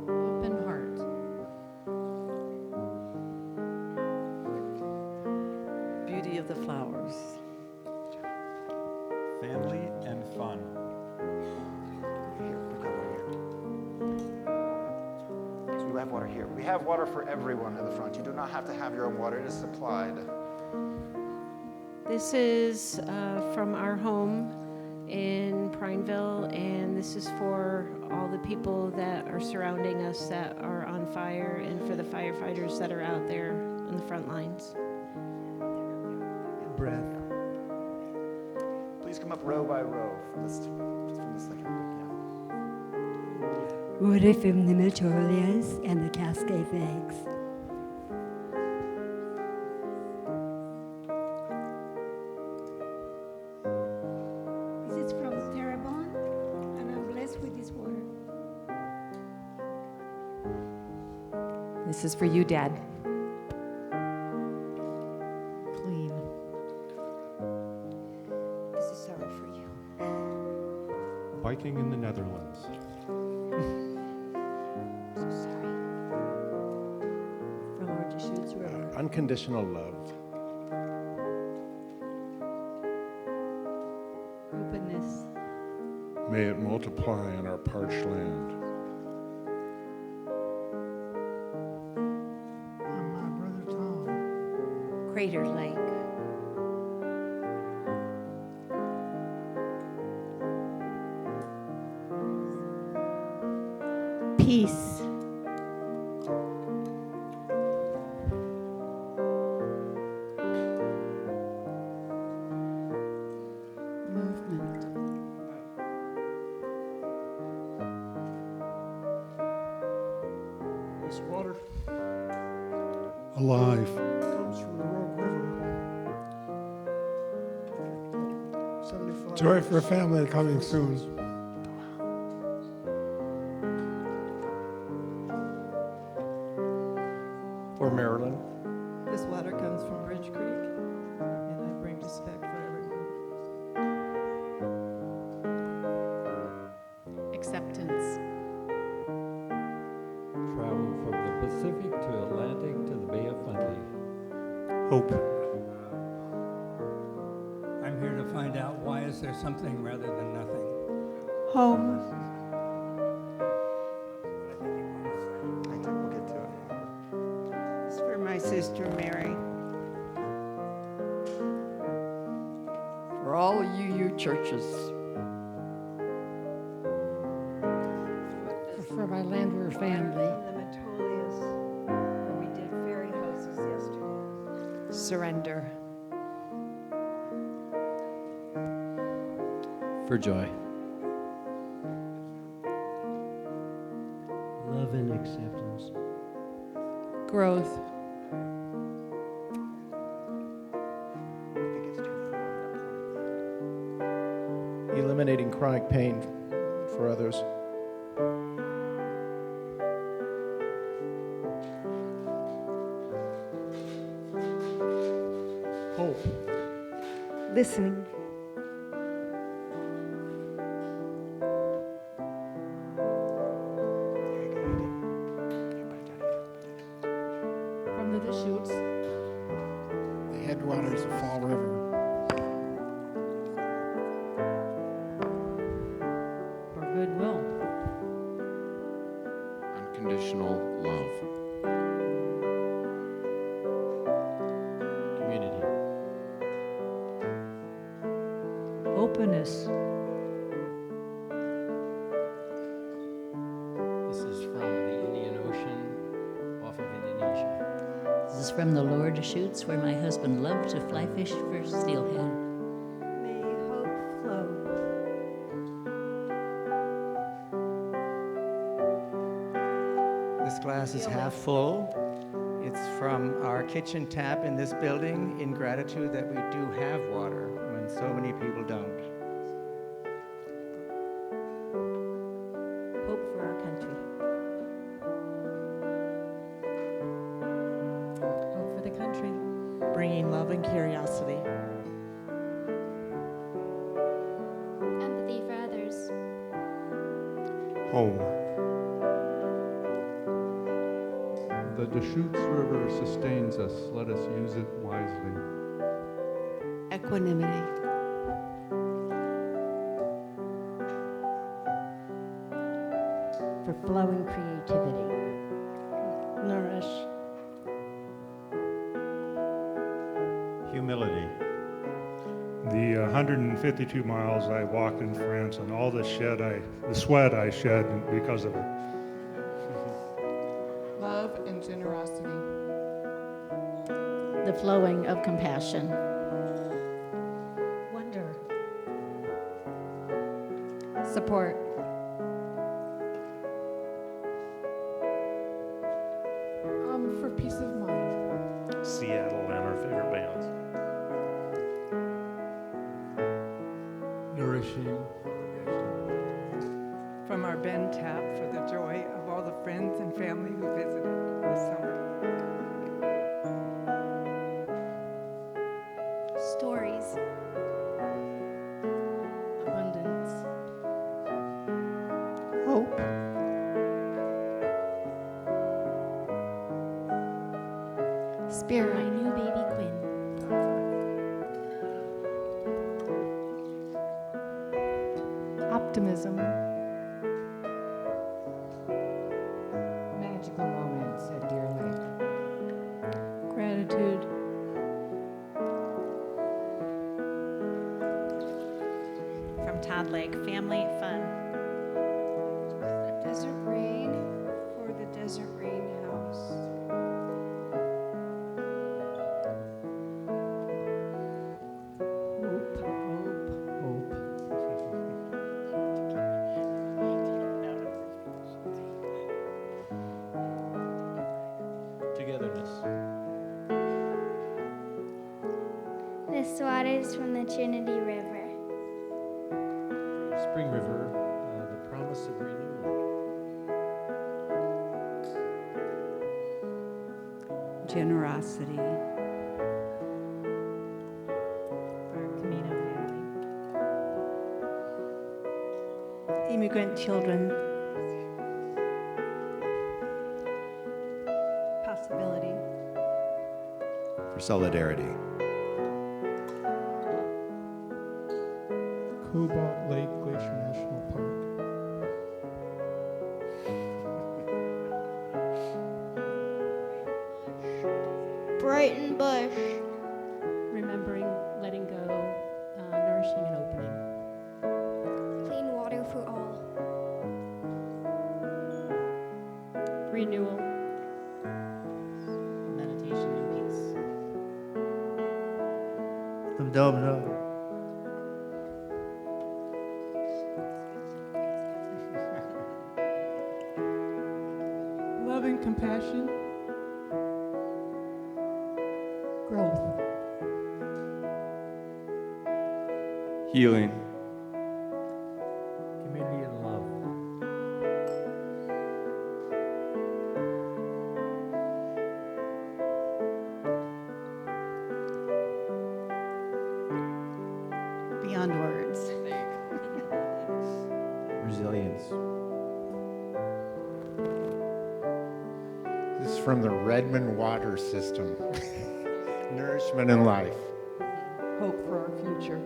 Open heart. Beauty of the flowers. Family and fun. Here, look over here. So we have water here. We have water for everyone in the front. You do not have to have your own water. It is supplied. This is from our home in Prineville, and this is for all the people that are surrounding us that are on fire, and for the firefighters that are out there on the front lines. Breath. Please come up row by row from this second. Yeah. Water from the Magnolias and the Cascade Lakes. This is from Terrebonne, and I'm blessed with this water. This is for you, Dad. Clean. This is sorrow for you. Biking in the Netherlands. So sorry. From our Deschutes River. Unconditional love. Openness. May it multiply on our parched land. My brother Tom. Crater Lake. Peace. Movement. This water Alive. comes from the Rogue River. 75 Joy for a family coming soon. Or Maryland. This Hope. I'm here to find out, why is there something rather than nothing? Home. I think we'll get to it. It's for my sister Mary. For all UU churches. For my Landwehr family. The Metolius, where we did fairy houses yesterday. Surrender. For joy. Love and acceptance. Growth. Eliminating chronic pain for others. Hope. Listening. From the Deschutes. The headwaters of Fall River. For goodwill. Unconditional love. Community. Openness. This is from the Indian Ocean off of Indonesia. This is from the lower Deschutes, where my husband loved to fly fish for steelhead. May hope flow. This glass is half full. It's from our kitchen tap in this building, in gratitude that we do have water when so many people don't. Hope for our country. Hope for the country. Bringing love and curiosity. Empathy for others. Home. The Deschutes River sustains us. Let us use it wisely. Equanimity. For flowing creativity. Nourish. Humility. The 152 miles I walked in France and all the sweat I shed because of it. Love and generosity. The flowing of compassion. Wonder. Support. For peace of mind. Seattle and our favorite bands. Nourishing. From our Ben Tap for the joy of all the friends and family who visited this summer. Stories. Abundance. Hope. Spirit. My new baby Quinn. Optimism. Magical moments at Deer Lake. Gratitude. From Todd Lake, family fun. Desert Rain for the Desert Rain House. Togetherness. This water is from the Trinity River. Spring River, the promise of renewal. Generosity. For Camino family. Immigrant children. Possibility. For solidarity. Cobalt Lake Glacier National Park. Brighton Bush. Remembering, letting go, nourishing and opening. Clean water for all. Renewal. Meditation and peace. Love and compassion. Growth. Healing. Community and love. Beyond words. Resilience. This is from the Redmond water system. Nourishment and life. Hope for our future.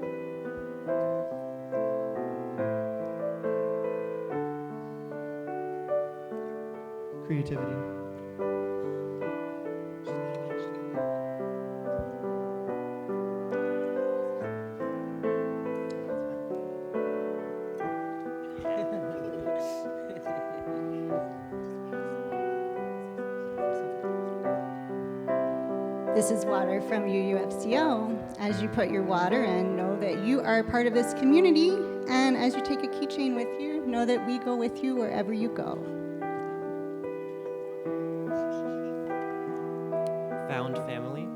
Creativity. This is water from UUFCO. As you put your water in, know that you are a part of this community. And as you take a keychain with you, know that we go with you wherever you go. Found family.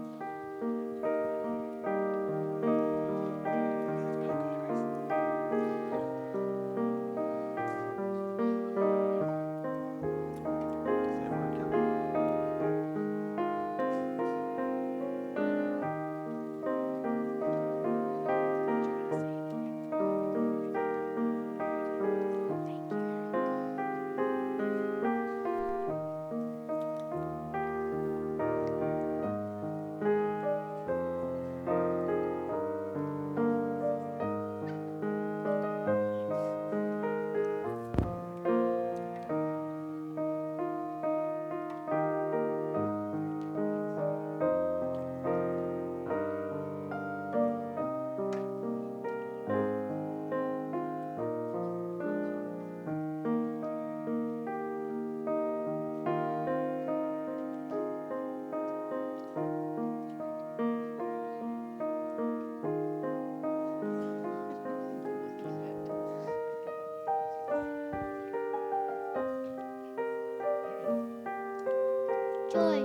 Joy.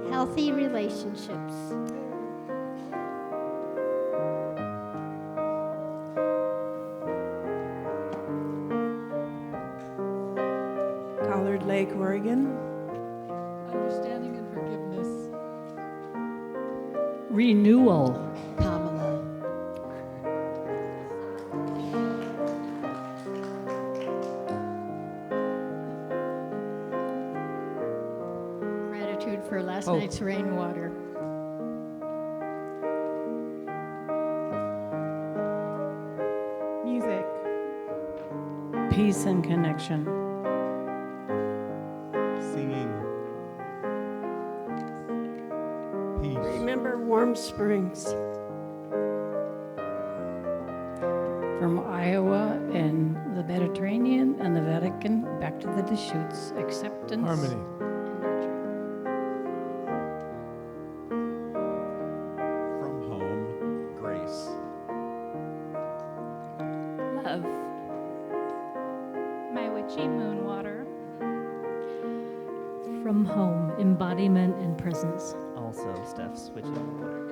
Healthy relationships. Collard Lake, Oregon. Understanding and forgiveness. Renewal. Kamala. Gratitude for last Hope. night's rainwater. Music. Peace and connection. Singing. Peace. Remember Warm Springs. From Iowa and the Mediterranean and the Vatican back to the Deschutes. Acceptance. Harmony. From home, grace. Love. My witchy moon water. From home, embodiment and presence. Also, Steph's witchy water.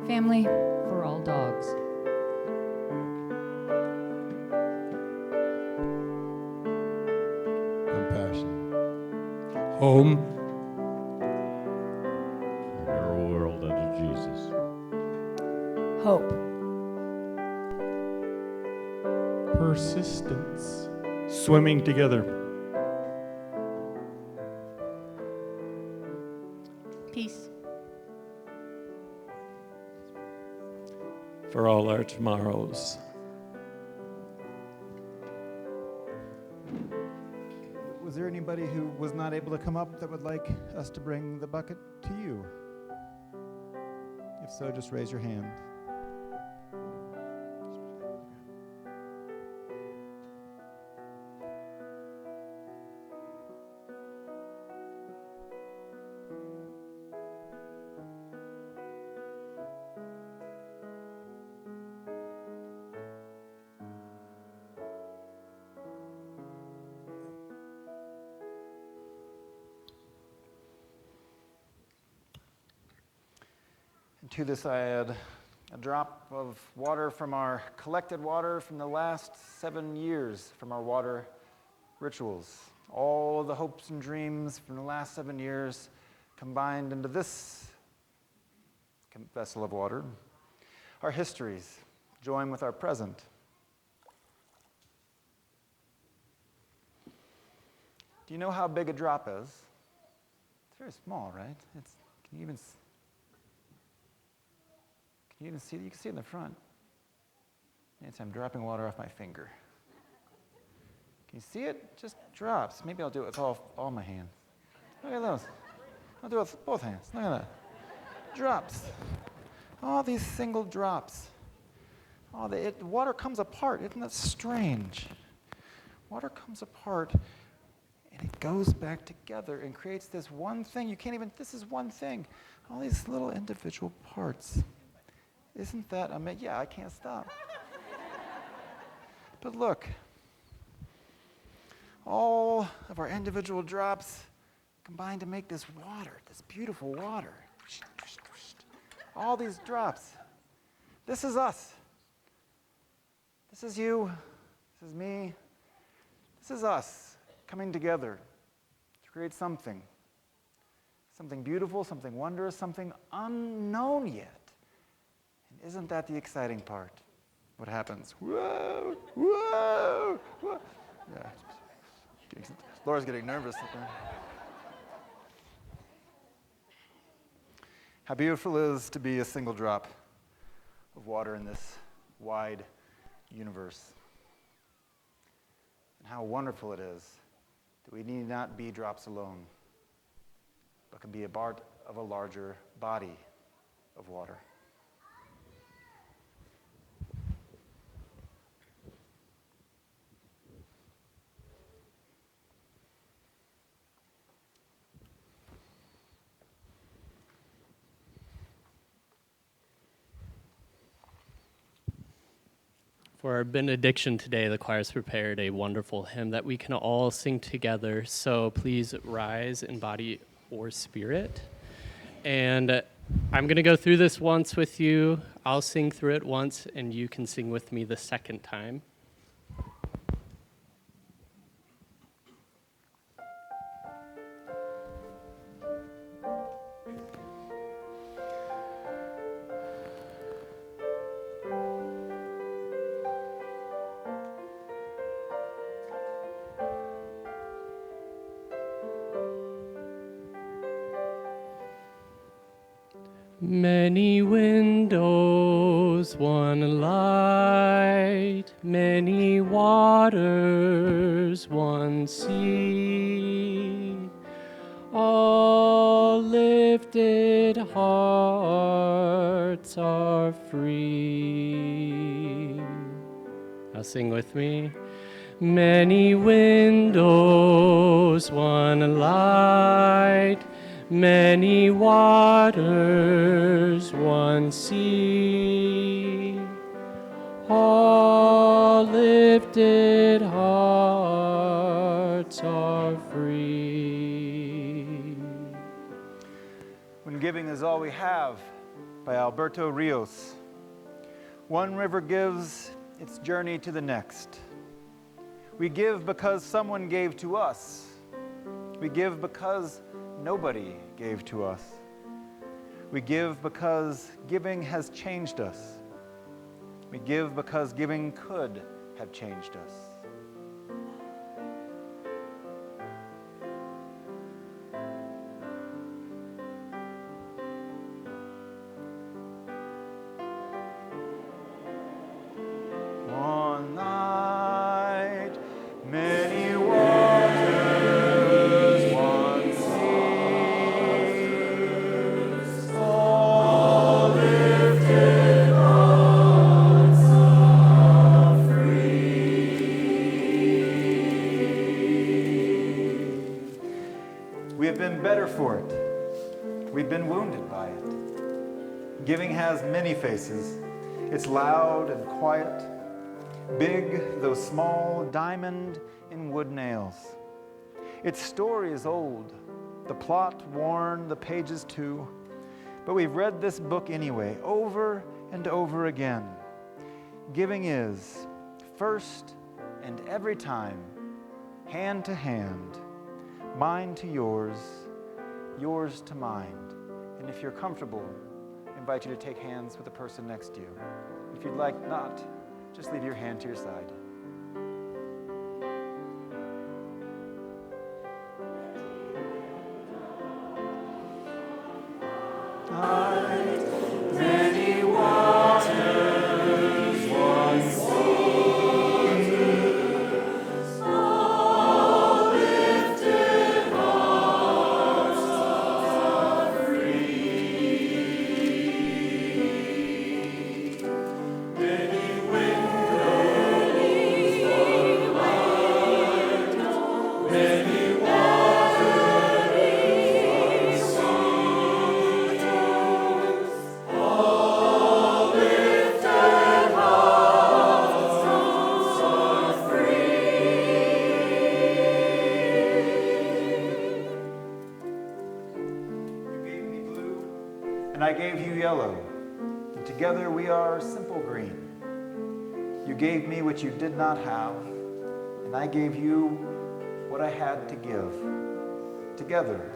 Family. For all dogs. Compassion. Home. persistence. Swimming together. Peace. For all our tomorrows. Was there anybody who was not able to come up that would like us to bring the bucket to you? If so, just raise your hand. To this I add a drop of water from our collected water from the last 7 years from our water rituals. All the hopes and dreams from the last 7 years combined into this vessel of water. Our histories join with our present. Do you know how big a drop is? It's very small, right? Can you even see it? You can see it in the front. Nancy, I'm dropping water off my finger. Can you see it? Just drops. Maybe I'll do it with all my hands. Look at those. I'll do it with both hands. Look at that. Drops. All these single drops. Water comes apart. Isn't that strange? Water comes apart, and it goes back together and creates this one thing. This is one thing. All these little individual parts. Isn't that amazing? Yeah, I can't stop. But look, all of our individual drops combine to make this water, this beautiful water. All these drops. This is us. This is you. This is me. This is us coming together to create something. Something beautiful, something wondrous, something unknown yet. Isn't that the exciting part? What happens? Whoa, whoa, whoa. Yeah. Laura's getting nervous. How beautiful it is to be a single drop of water in this wide universe. And how wonderful it is that we need not be drops alone, but can be a part of a larger body of water. For our benediction today, the choir has prepared a wonderful hymn that we can all sing together. So please rise in body or spirit. And I'm going to go through this once with you. I'll sing through it once, and you can sing with me the second time. Many windows, one light, many waters, one sea, all lifted hearts are free. Now sing with me. Many windows, one light, many waters, one sea, all lifted hearts are free. When Giving is All We Have by Alberto Rios. One river gives its journey to the next. We give because someone gave to us. We give because nobody gave to us. We give because giving has changed us. We give because giving could have changed us. One night, many waters, one sea, all lifted hearts are free. We have been better for it. We've been wounded by it. Giving has many faces. It's loud and quiet, big though small, diamond in wood nails. Its story is old, the plot worn, the pages too. But we've read this book anyway, over and over again. Giving is, first and every time, hand to hand, mine to yours, yours to mine. And if you're comfortable, I invite you to take hands with the person next to you. If you'd like not, just leave your hand to your side. Many waters once seas, all lifted hearts are free. Many windows for light, many watery seas, all lifted hearts are free. You gave me blue, and I gave you yellow, and together we are simple green. You gave me what you did not have, and I gave you what I had to give. Together,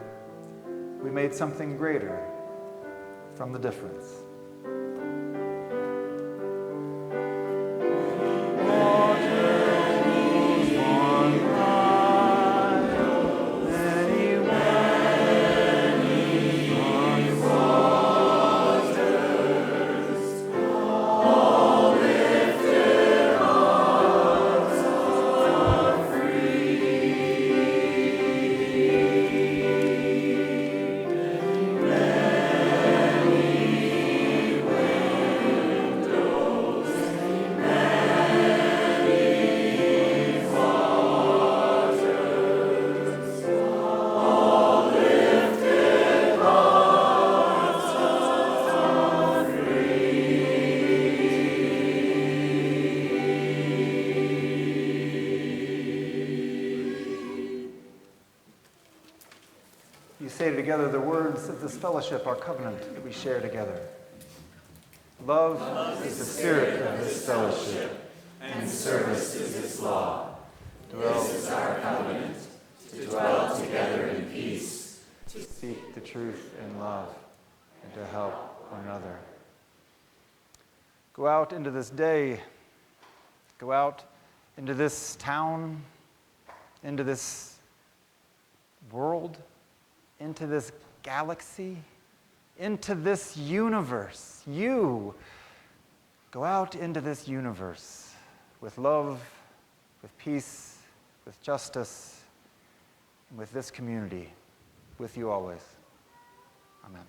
we made something greater from the difference. You say together the words of this fellowship, our covenant that we share together. Love is the spirit of this fellowship, and service is its law. This is our covenant, to dwell together in peace, to seek the truth in love, and to help one another. Go out into this day, go out into this town, into this world, into this galaxy, into this universe. You go out into this universe with love, with peace, with justice, and with this community, with you always. Amen.